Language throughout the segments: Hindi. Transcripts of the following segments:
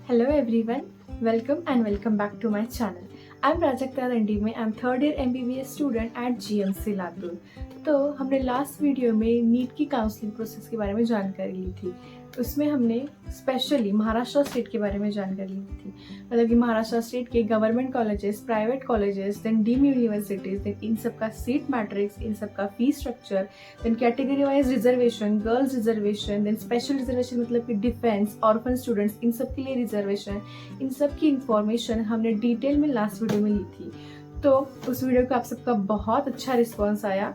Hello everyone, welcome back to my channel. I'm Prajakta Randime. I'm third year MBBS student at GMC Latur. तो हमने लास्ट वीडियो में नीट की काउंसलिंग प्रोसेस के बारे में जानकारी ली थी। उसमें हमने स्पेशली महाराष्ट्र स्टेट के बारे में जानकारी ली थी, मतलब कि महाराष्ट्र स्टेट के government colleges, private colleges, then deemed universities, then इन सब का सीट मैट्रिक्स, इन सब का fees structure, then category wise reservation, girls reservation, then special reservation मतलब कि डिफेंस, ऑर्फन स्टूडेंट्स, इन सब के लिए रिजर्वेशन, इन सब की इंफॉर्मेशन हमने डिटेल में लास्ट वीडियो में ली थी। तो उस वीडियो का आप सबका बहुत अच्छा रिस्पॉन्स आया,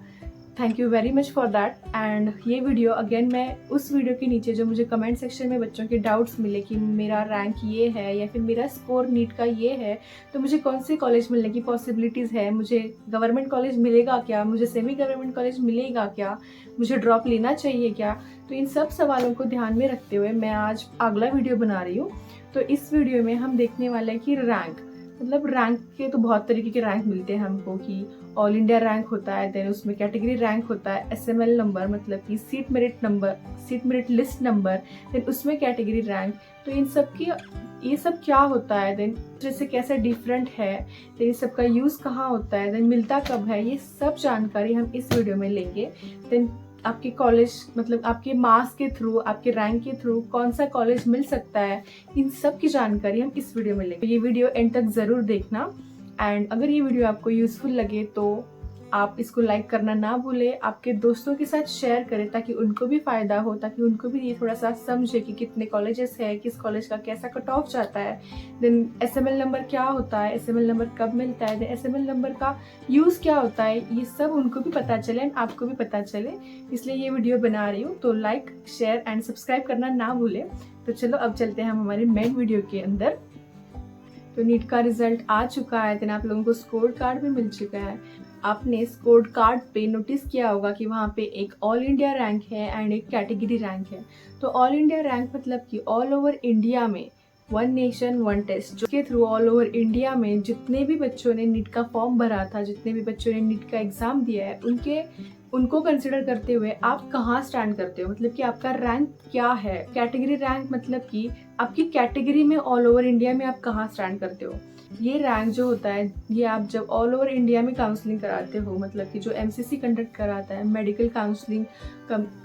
thank you very much for that. And ये वीडियो अगेन मैं उस वीडियो के नीचे जो मुझे कमेंट सेक्शन में बच्चों के डाउट्स मिले कि मेरा रैंक ये है या फिर मेरा स्कोर नीट का ये है, तो मुझे कौन से कॉलेज मिलने की पॉसिबिलिटीज़ है, मुझे गवर्नमेंट कॉलेज मिलेगा क्या, मुझे सेमी गवर्नमेंट कॉलेज मिलेगा क्या, मुझे ड्रॉप लेना चाहिए क्या, तो इन सब सवालों को ध्यान में रखते हुए मैं आज अगला वीडियो बना रही हूँ। तो इस वीडियो में हम देखने वाले हैं कि रैंक, मतलब रैंक के तो बहुत तरीके के रैंक मिलते हैं हमको, कि ऑल इंडिया रैंक होता है, देन उसमें कैटेगरी रैंक होता है, एसएमएल नंबर मतलब कि seat merit number, seat merit list number, then उसमें कैटेगरी रैंक। तो इन सब की ये सब क्या होता है, देन जैसे कैसे डिफरेंट है, देन ये सब का यूज़ कहाँ होता है, देन मिलता कब है, ये सब जानकारी हम इस वीडियो में लेंगे। देन आपके कॉलेज मतलब आपके मार्क्स के थ्रू, आपके रैंक के थ्रू कौन सा कॉलेज मिल सकता है, इन सब की जानकारी हम इस वीडियो में लेंगे। ये वीडियो एंड तक ज़रूर देखना। एंड अगर ये वीडियो आपको यूज़फुल लगे तो आप इसको लाइक करना ना भूलें, आपके दोस्तों के साथ शेयर करें ताकि उनको भी फ़ायदा हो, ताकि उनको भी ये थोड़ा सा समझे कि कितने कॉलेजेस है, किस कॉलेज का कैसा कट ऑफ जाता है, देन एसएमएल नंबर क्या होता है, एसएमएल नंबर कब मिलता है, देन एसएमएल नंबर का यूज़ क्या होता है, ये सब उनको भी पता चले एंड आपको भी पता चले, इसलिए ये वीडियो बना रही हूँ। तो लाइक, शेयर एंड सब्सक्राइब करना ना भूलें। तो चलो अब चलते हैं हम हमारे मेन वीडियो के अंदर। तो नीट का रिजल्ट आ चुका है, देन आप लोगों को स्कोर कार्ड भी मिल चुका है। आपने स्कोर कार्ड पे नोटिस किया होगा कि वहाँ पे एक ऑल इंडिया रैंक है एंड एक कैटेगरी रैंक है। तो ऑल इंडिया रैंक मतलब कि ऑल ओवर इंडिया में वन नेशन वन टेस्ट, जो के थ्रू ऑल ओवर इंडिया में जितने भी बच्चों ने नीट का फॉर्म भरा था, जितने भी बच्चों ने नीट का एग्जाम दिया है, उनको कंसिडर करते हुए आप कहाँ स्टैंड करते हो, मतलब कि आपका रैंक क्या है। कैटेगरी रैंक मतलब कि आपकी कैटेगरी में ऑल ओवर इंडिया में आप कहाँ स्टैंड करते हो। ये रैंक जो होता है, ये आप जब ऑल ओवर इंडिया में काउंसलिंग कराते हो, मतलब कि जो एमसीसी कंडक्ट कराता है, मेडिकल काउंसलिंग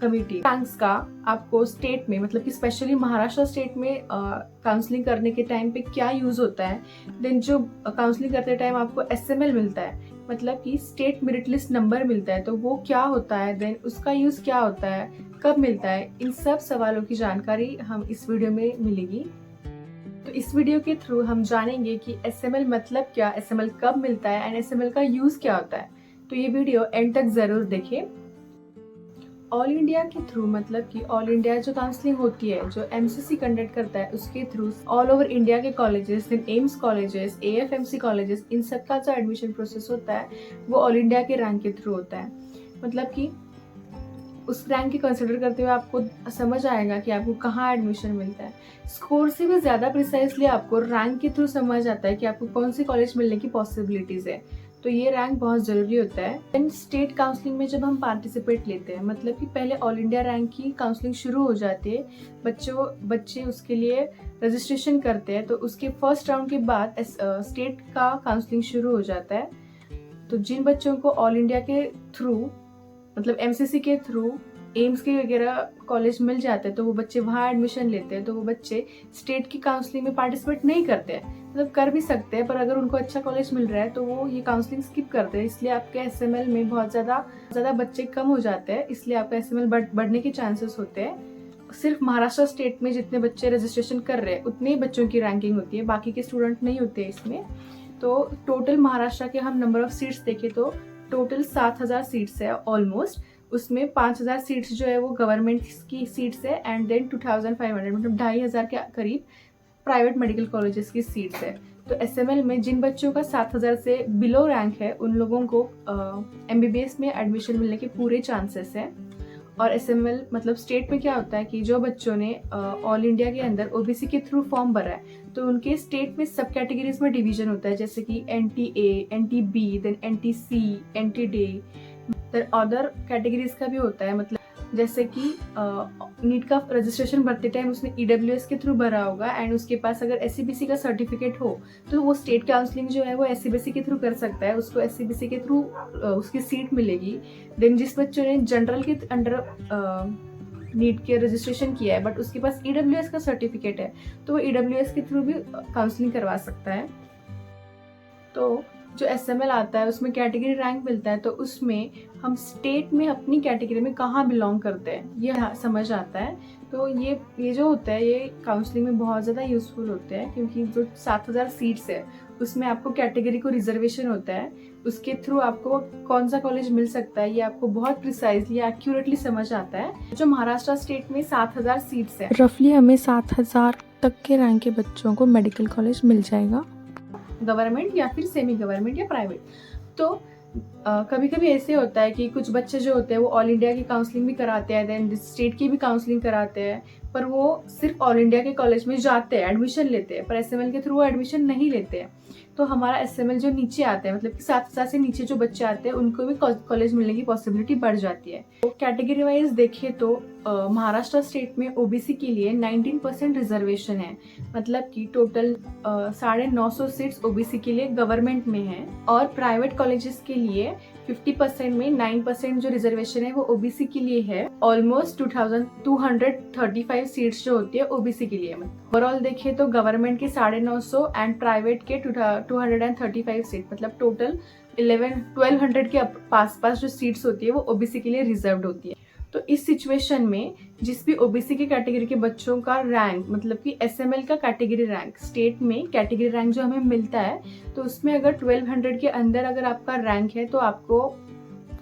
कमिटी, रैंक्स का आपको स्टेट में मतलब कि स्पेशली महाराष्ट्र स्टेट में काउंसलिंग करने के टाइम पे क्या यूज होता है। देन जो काउंसलिंग करते टाइम आपको एसएमएल मिलता है, मतलब कि स्टेट मेरिट लिस्ट नंबर मिलता है, तो वो क्या होता है, देन उसका यूज क्या होता है, कब मिलता है, इन सब सवालों की जानकारी हम इस वीडियो में मिलेगी। तो इस वीडियो के थ्रू हम जानेंगे कि एसएमएल मतलब क्या, एसएमएल कब मिलता है एंड एसएमएल का यूज क्या होता है। तो ये वीडियो एंड तक जरूर देखें। ऑल इंडिया के थ्रू मतलब कि ऑल इंडिया जो काउंसलिंग होती है, जो एमसीसी कंडक्ट करता है, उसके थ्रू ऑल ओवर इंडिया के colleges, then AIIMS colleges, AFMC colleges, इन सब का जो एडमिशन प्रोसेस होता है वो ऑल इंडिया के रैंक के थ्रू होता है। मतलब कि उस रैंक की कंसिडर करते हुए आपको समझ आएगा कि आपको कहाँ एडमिशन मिलता है। स्कोर से भी ज़्यादा प्रिसाइसली आपको रैंक के थ्रू समझ आता है कि आपको कौन सी कॉलेज मिलने की पॉसिबिलिटीज़ है। तो ये रैंक बहुत ज़रूरी होता है। एंड स्टेट काउंसलिंग में जब हम पार्टिसिपेट लेते हैं, मतलब कि पहले ऑल इंडिया रैंक की काउंसलिंग शुरू हो जाती है, बच्चे उसके लिए रजिस्ट्रेशन करते हैं, तो उसके फर्स्ट राउंड के बाद स्टेट का काउंसलिंग शुरू हो जाता है। तो जिन बच्चों को ऑल इंडिया के थ्रू मतलब एमसीसी के थ्रू एम्स के वगैरह कॉलेज मिल जाते हैं, तो वो बच्चे वहाँ एडमिशन लेते हैं। तो वो बच्चे स्टेट की काउंसलिंग में पार्टिसिपेट नहीं करते हैं, मतलब कर भी सकते हैं, पर अगर उनको अच्छा कॉलेज मिल रहा है तो वो ये काउंसलिंग स्किप करते हैं। इसलिए आपके एसएमएल में बहुत ज़्यादा बच्चे कम हो जाते हैं, इसलिए आपका एसएमएल बढ़ने के चांसेस होते हैं। सिर्फ महाराष्ट्र स्टेट में जितने बच्चे रजिस्ट्रेशन कर रहे हैं उतने ही बच्चों की रैंकिंग होती है, बाकी के स्टूडेंट नहीं होते इसमें। तो टोटल महाराष्ट्र के हम नंबर ऑफ सीट्स देखें तो टोटल 7,000 सीट्स है ऑलमोस्ट। उसमें 5,000 सीट्स जो है वो गवर्नमेंट की सीट्स है एंड देन 2,500 मतलब 2,500 के करीब प्राइवेट मेडिकल कॉलेजेस की सीट्स है। तो एसएमएल में जिन बच्चों का 7,000 से बिलो रैंक है उन लोगों को एमबीबीएस में एडमिशन मिलने के पूरे चांसेस हैं। और एसएमएल मतलब स्टेट में क्या होता है कि जो बच्चों ने ऑल इंडिया के अंदर ओबीसी के थ्रू फॉर्म भरा है, तो उनके स्टेट में सब कैटेगरीज में डिवीजन होता है, जैसे कि NTA, NTB, then NTC, NTD, then other categories का भी होता है। मतलब जैसे कि नीट का रजिस्ट्रेशन भरते टाइम उसने EWS के थ्रू भरा होगा एंड उसके पास अगर SCBC का सर्टिफिकेट हो तो वो स्टेट काउंसलिंग जो है वो SCBC के थ्रू कर सकता है, उसको SCBC के थ्रू उसकी सीट मिलेगी। देन जिस बच्चों ने जनरल के अंडर नीट के रजिस्ट्रेशन किया है बट उसके पास EWS का सर्टिफिकेट है तो वो EWS के थ्रू भी काउंसलिंग करवा सकता है। तो जो SML आता है उसमें कैटेगरी रैंक मिलता है, तो उसमें हम स्टेट में अपनी कैटेगरी में कहाँ बिलोंग करते हैं ये समझ आता है। तो ये जो होता है ये काउंसलिंग में बहुत ज़्यादा यूज़फुल होते हैं, क्योंकि जो 7000 सीट्स है उसमें आपको कैटेगरी को रिजर्वेशन होता है, उसके थ्रू आपको कौन सा कॉलेज मिल सकता है ये आपको बहुत प्रिसाइजली एक्यूरेटली समझ आता है। जो महाराष्ट्र स्टेट में 7000 सीट्स है, रफली हमें 7000 तक के रैंक के बच्चों को मेडिकल कॉलेज मिल जाएगा, गवर्नमेंट या फिर सेमी गवर्नमेंट या प्राइवेट। तो कभी कभी ऐसे होता है कि कुछ बच्चे जो होते हैं वो ऑल इंडिया की काउंसलिंग भी कराते हैं, देन स्टेट की भी काउंसलिंग कराते हैं, पर वो सिर्फ ऑल इंडिया के कॉलेज में जाते हैं, एडमिशन लेते हैं, पर SML के थ्रू वो एडमिशन नहीं लेते हैं। तो हमारा SML जो नीचे आते हैं, मतलब कि 7000 से नीचे जो बच्चे आते हैं उनको भी कॉलेज मिलने की पॉसिबिलिटी बढ़ जाती है। तो कैटेगरी वाइज देखें तो महाराष्ट्र स्टेट में OBC के लिए 19% रिजर्वेशन है, मतलब कि टोटल 950 सीट्स OBC के लिए गवर्नमेंट में है, और प्राइवेट कॉलेजेस के लिए 50% में 9% जो रिजर्वेशन है वो OBC के लिए है। ऑलमोस्ट 2235 सीट्स जो होती है OBC के लिए। ओवरऑल देखें तो गवर्नमेंट के 950 एंड प्राइवेट के 235 सीट, मतलब टोटल 1200 के पास जो सीट्स होती है वो OBC के लिए रिजर्व्ड होती है। तो इस सिचुएशन में जिस भी OBC की कैटेगरी के बच्चों का रैंक, मतलब कि SML का कैटेगरी रैंक, स्टेट में कैटेगरी रैंक जो हमें मिलता है, तो उसमें अगर 1200 के अंदर अगर आपका रैंक है तो आपको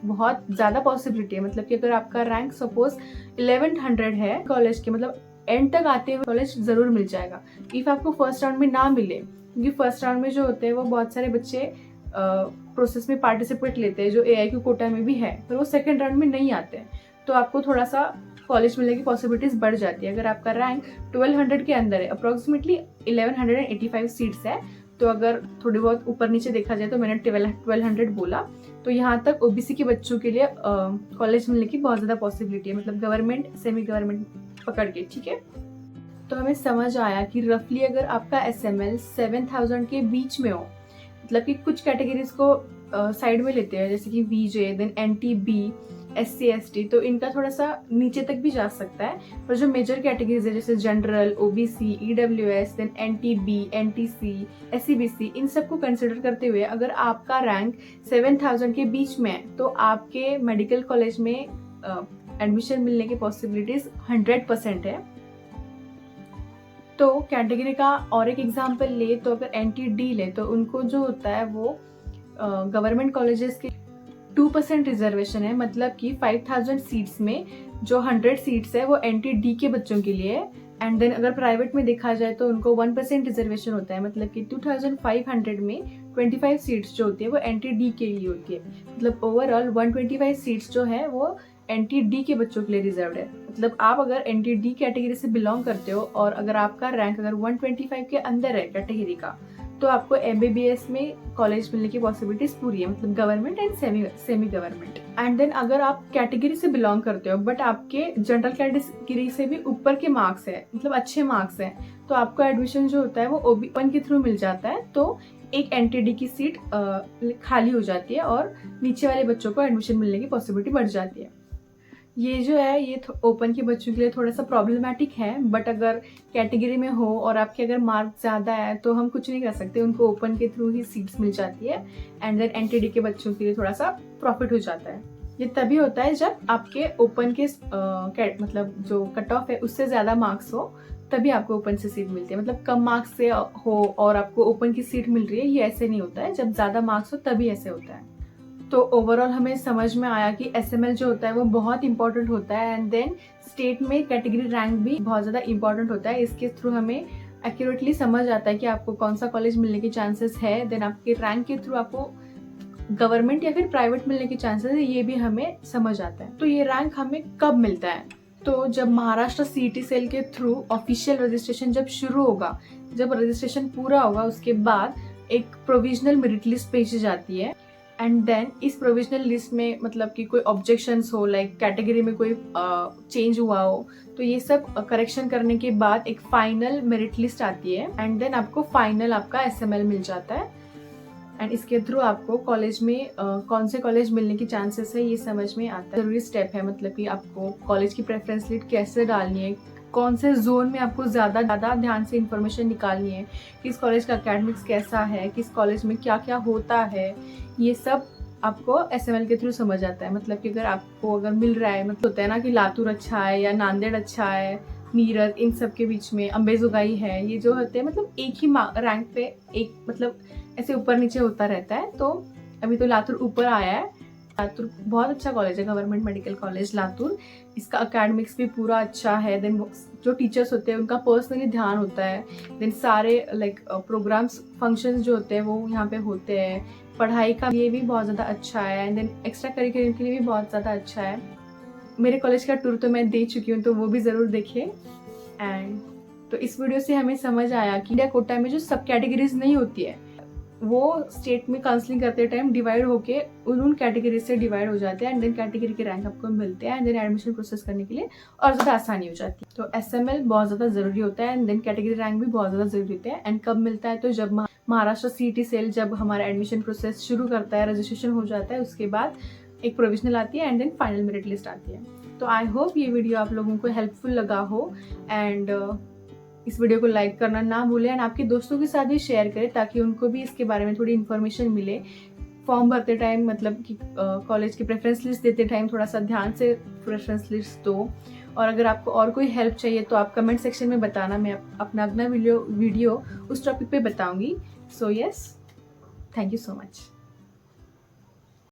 बहुत ज़्यादा पॉसिबिलिटी है, मतलब कि अगर आपका रैंक सपोज 1100 है कॉलेज के, मतलब एंड तक आते हुए कॉलेज ज़रूर मिल जाएगा। इफ़ आपको फर्स्ट राउंड में ना मिले, क्योंकि फर्स्ट राउंड में जो होते हैं वो बहुत सारे बच्चे प्रोसेस में पार्टिसिपेट लेते हैं जो AIQ कोटा में भी है, पर वो सेकेंड राउंड में नहीं आते हैं, तो आपको थोड़ा सा कॉलेज मिलने की पॉसिबिलिटीज बढ़ जाती है। अगर आपका रैंक 1200 के अंदर है, अप्रोक्सीमेटली 1185 सीट्स है, तो अगर थोड़ी बहुत ऊपर नीचे देखा जाए तो मैंने 1200 बोला, तो यहाँ तक OBC के बच्चों के लिए कॉलेज मिलने की बहुत ज़्यादा पॉसिबिलिटी है, मतलब गवर्नमेंट सेमी गवर्नमेंट पकड़ के, ठीक है। तो हमें समझ आया कि रफली अगर आपका SML 7000 के बीच में हो, मतलब कि कुछ कैटेगरीज को साइड में लेते हैं जैसे कि VJ, then NTB, SC ST, तो इनका थोड़ा सा नीचे तक भी जा सकता है, पर जो मेजर कैटेगरीज है जैसे general, OBC, EWS, then NTB, NTC, SCBC, इन सबको कंसिडर करते हुए अगर आपका रैंक 7000 के बीच में है तो आपके मेडिकल कॉलेज में एडमिशन मिलने की पॉसिबिलिटीज 100% है। तो कैटेगरी का और एक एग्जांपल ले तो अगर NTD ले तो उनको जो होता है वो गवर्नमेंट कॉलेजेस के 2% रिजर्वेशन है, मतलब कि 5000 सीट्स में जो 100 सीट्स है वो NTD के बच्चों के लिए है। एंड देन अगर प्राइवेट में देखा जाए तो उनको 1% रिजर्वेशन होता है, मतलब कि 2500 में 25 सीट्स जो होती है वो NTD के लिए होती है, मतलब ओवरऑल 125 सीट्स जो है वो NTD के बच्चों के लिए रिजर्व है। मतलब आप अगर NTD कैटेगरी से बिलोंग करते हो और अगर आपका रैंक अगर 125 के अंदर है कैटेगरी का, तो आपको MBBS में कॉलेज मिलने की पॉसिबिलिटीज पूरी है, मतलब government and semi government. And then अगर आप कैटेगरी से बिलोंग करते हो बट आपके जनरल कैटेगरी से भी ऊपर के मार्क्स है, मतलब अच्छे मार्क्स हैं, तो आपको एडमिशन जो होता है वो ओपन के थ्रू मिल जाता है, तो एक NTD की सीट खाली हो जाती है और नीचे वाले बच्चों को एडमिशन मिलने की पॉसिबिलिटी बढ़ जाती है। ये जो है ये ओपन के बच्चों के लिए थोड़ा सा प्रॉब्लमेटिक है, बट अगर कैटेगरी में हो और आपके अगर मार्क ज़्यादा है तो हम कुछ नहीं कर सकते, उनको ओपन के थ्रू ही सीट्स मिल जाती है। एंड देन NTD के बच्चों के लिए थोड़ा सा प्रॉफिट हो जाता है। ये तभी होता है जब आपके ओपन के मतलब जो कट ऑफ है उससे ज़्यादा मार्क्स हो, तभी आपको ओपन से सीट मिलती है। मतलब कम मार्क्स से हो और आपको ओपन की सीट मिल रही है, ये ऐसे नहीं होता है, जब ज़्यादा मार्क्स हो तभी ऐसे होता है। तो ओवरऑल हमें समझ में आया कि SML जो होता है वो बहुत इंपॉर्टेंट होता है, एंड देन स्टेट में कैटेगरी रैंक भी बहुत ज़्यादा इंपॉर्टेंट होता है। इसके थ्रू हमें एक्यूरेटली समझ आता है कि आपको कौन सा कॉलेज मिलने के चांसेस है, देन आपके रैंक के थ्रू आपको गवर्नमेंट या फिर प्राइवेट मिलने के चांसेस है, ये भी हमें समझ आता है। तो ये रैंक हमें कब मिलता है? तो जब महाराष्ट्र CET सेल के थ्रू ऑफिशियल रजिस्ट्रेशन जब शुरू होगा, जब रजिस्ट्रेशन पूरा होगा उसके बाद एक प्रोविजनल मेरिट लिस्ट भेजी जाती है, एंड देन इस प्रोविजनल लिस्ट में मतलब कि कोई ऑब्जेक्शंस हो, लाइक कैटेगरी में कोई चेंज हुआ हो, तो ये सब करेक्शन करने के बाद एक फाइनल मेरिट लिस्ट आती है एंड देन आपको फाइनल आपका SML मिल जाता है। एंड इसके थ्रू आपको कॉलेज में कौन से कॉलेज मिलने की चांसेस है ये समझ में आता है। जरूरी स्टेप है, मतलब कि आपको कॉलेज की प्रेफरेंस लिस्ट कैसे डालनी है, कौन से जोन में आपको ज़्यादा ध्यान से इंफॉर्मेशन निकालनी है, किस कॉलेज का एकेडमिक्स कैसा है, किस कॉलेज में क्या क्या होता है, ये सब आपको SML के थ्रू समझ आता है। मतलब कि अगर मिल रहा है, मतलब होता है ना कि लातूर अच्छा है या नांदेड़ अच्छा है, मीरत, इन सब के बीच में अंबेजोगाई है, ये जो होते हैं मतलब एक ही रैंक पे एक मतलब ऐसे ऊपर नीचे होता रहता है। तो अभी तो लातूर ऊपर आया है। लातूर बहुत अच्छा कॉलेज है, गवर्नमेंट मेडिकल कॉलेज लातूर। इसका एकेडमिक्स भी पूरा अच्छा है। देन जो टीचर्स होते हैं उनका पर्सनली ध्यान होता है। देन सारे लाइक प्रोग्राम्स फंक्शंस जो होते हैं वो यहाँ पे होते हैं। पढ़ाई का ये भी बहुत ज़्यादा अच्छा है एंड देन एक्स्ट्रा करिकुलर के लिए भी बहुत ज़्यादा अच्छा है। मेरे कॉलेज का टूर तो मैं दे चुकी हूँ, तो वो भी ज़रूर देखें। एंड तो इस वीडियो से हमें समझ आया कि इंडिया कोटा में जो सब कैटेगरीज नहीं होती है वो स्टेट में काउंसलिंग करते टाइम डिवाइड होके उन कैटेगरीज से डिवाइड हो जाते हैं एंड देन कैटेगरी के रैंक आपको मिलते हैं एंड देन एडमिशन प्रोसेस करने के लिए और ज़्यादा आसानी हो जाती है। तो SML बहुत ज़्यादा ज़रूरी होता है एंड देन कैटेगरी रैंक भी बहुत ज़्यादा ज़रूरी होता है। एंड कब मिलता है, तो जब महाराष्ट्र CET सेल जब हमारा एडमिशन प्रोसेस शुरू करता है, रजिस्ट्रेशन हो जाता है, उसके बाद एक प्रोविजनल आती है and then final merit list आती है। तो आई होप ये वीडियो आप लोगों को हेल्पफुल लगा हो एंड इस वीडियो को लाइक करना ना भूलें एंड आपके दोस्तों के साथ भी शेयर करें ताकि उनको भी इसके बारे में थोड़ी इन्फॉर्मेशन मिले। फॉर्म भरते टाइम मतलब कि कॉलेज की प्रेफरेंस लिस्ट देते टाइम थोड़ा सा ध्यान से प्रेफरेंस लिस्ट दो। और अगर आपको और कोई हेल्प चाहिए तो आप कमेंट सेक्शन में बताना, मैं अपना अगला वीडियो उस टॉपिक पे बताऊंगी। So yes, thank you so much.